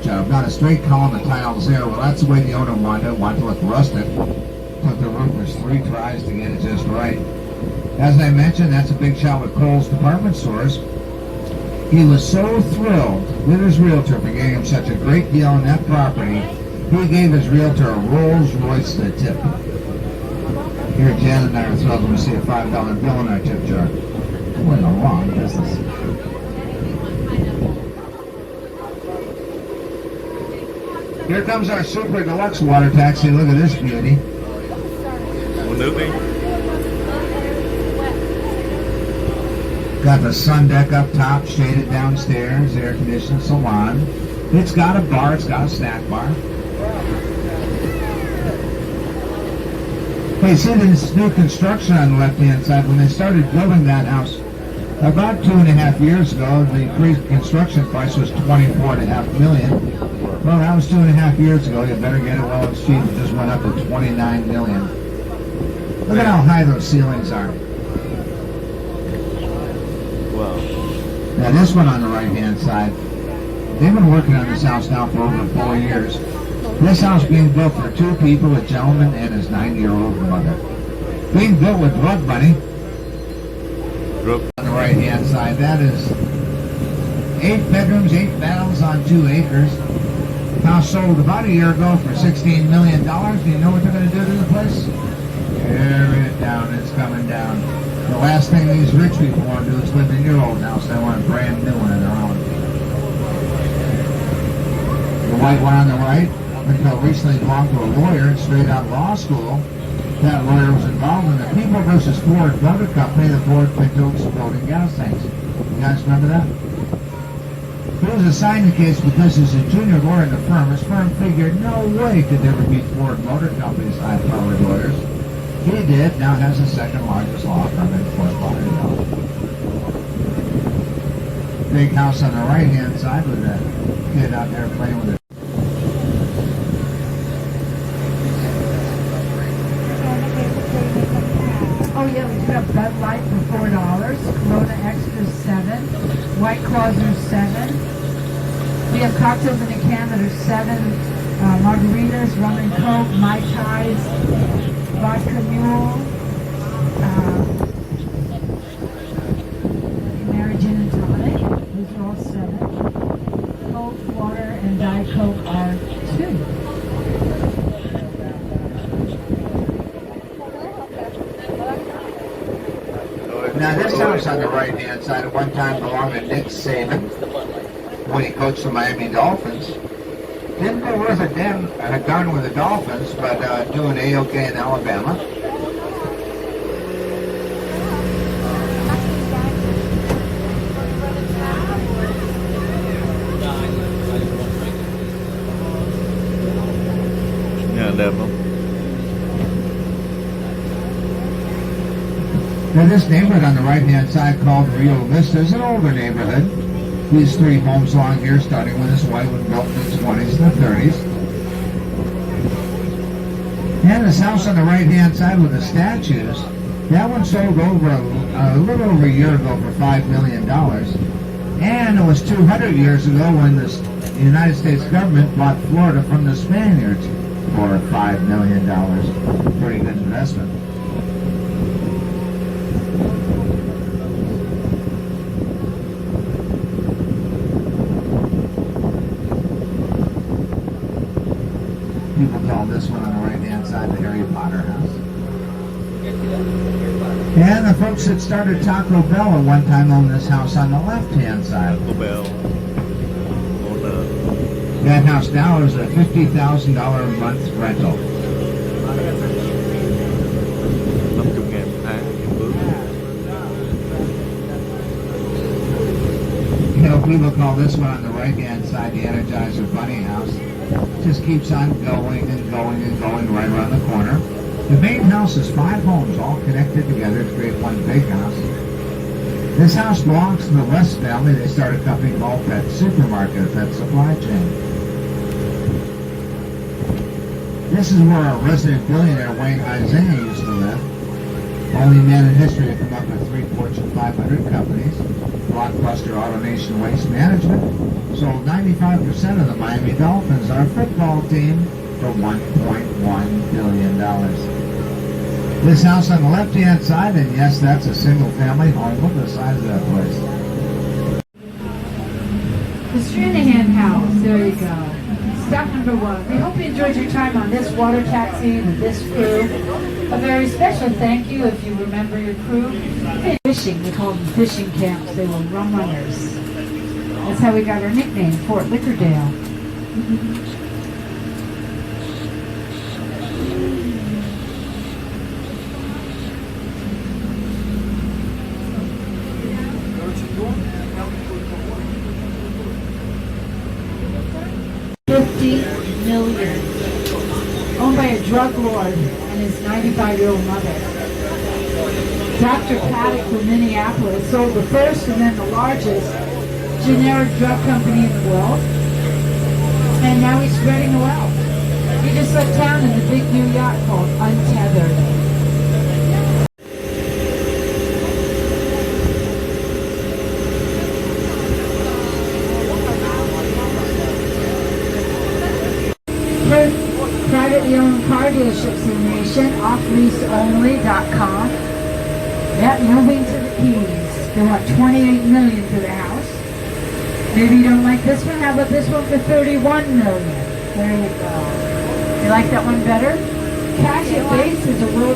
got a straight column of tiles there. Well, that's the way the owner wanted it. Wanted to look rustic. Took the roofers 3 tries to get it just right. As I mentioned, that's a big shot with Kohl's department stores. He was so thrilled with his realtor for getting him such a great deal on that property, he gave his realtor a Rolls Royce to tip. Here, Jan and I are thrilled when we see a $5 bill in our tip jar. We're in the wrong business. Here comes our super deluxe water taxi. Look at this beauty. Got the sun deck up top, shaded downstairs, air conditioned salon. It's got a bar, it's got a snack bar. Hey, see this new construction on the left-hand side. When they started building that house about 2.5 years ago, the pre-construction price was $24.5 million. Well, that was 2.5 years ago. You better get it while it's cheap. It just went up to $29 million. Look at how high those ceilings are. Wow. Now this one on the right-hand side, they've been working on this house now for over 4 years. This house being built for 2 people, a gentleman and his 9-year-old mother. Being built with rug money. On the right-hand side, that is 8 bedrooms, 8 baths on 2 acres. House sold about a year ago for $16 million. Do you know what they're going to do to the place? Tear it down. It's coming down. The last thing these rich people want to do is live in your old house. They want a brand new one of their own. The white one on the right, until recently belonged to a lawyer straight out of law school. That lawyer was involved in the People versus Ford Motor Company, the Ford Pinto exploding gas tanks. You guys remember that? He was assigned the case because he's a junior lawyer in the firm. His firm figured no way could there ever be Ford Motor Company's high-powered lawyers. He did, now has the 2nd largest law firm in Fort Lauderdale. Big house on the right-hand side with a kid out there playing with it. Oh yeah, we do have Bud Light for $4, Corona Extra 7, White Claws are 7. We have cocktails in a can that are 7, margaritas, rum and coke, Mai Tais, vodka mule, Mary Gin and tonic. These are all 7. Coke, water, and Diet Coke are 2. Now this house on the right-hand side at one time belonged to Nick Saban when he coached the Miami Dolphins. Didn't go worth a darn with the Dolphins, but doing A-OK in Alabama. Yeah, definitely. Now this neighborhood on the right-hand side called Rio Vista is an older neighborhood. These 3 homes along here, starting with this white one built in the 20s and the 30s. And this house on the right-hand side with the statues, that one sold over a little over a year ago for $5 million. And it was 200 years ago when the United States government bought Florida from the Spaniards for $5 million. Pretty good investment. People call this one on the right-hand side the Harry Potter house. And the folks that started Taco Bell at one time owned this house on the left-hand side. Taco Bell. That house now is a $50,000 a month rental. You know, people call this one on the right-hand side the Energizer Bunny house. Just keeps on going and going and going right around the corner. The main house is 5 homes all connected together to create one big house. This house belongs to the West family. They started a company called Pet Supermarket, a pet supply chain. This is where our resident billionaire Wayne Isaiah used to live. Only man in history to come up with 3 Fortune 500 companies, blockbuster Buster Automation Waste Management sold 95% of the Miami Dolphins, our football team, for $1.1 billion. This house on the left-hand side, and yes, that's a single-family home. Look at the size of that place. The Stranahan House, there you go. Stop number 1. We hope you enjoyed your time on this water taxi with this crew. A very special thank you if you remember your crew. Fishing, we call them fishing camps. They were rum runners. That's how we got our nickname, Fort Lickerdale. $50 million. Owned by a drug lord and his 95-year-old mother. Dr. Paddock from Minneapolis sold the first and then the largest generic drug company in the world. And now he's spreading the wealth. He just left town in a big new yacht called Untethered. Privately owned car dealerships in the nation, offleaseonly.com. Yep, moving to the Keys. They want $28 million for the house. Maybe you don't like this one. How about this one for $31 million? There you go. You like that one better? Cash at Base is a world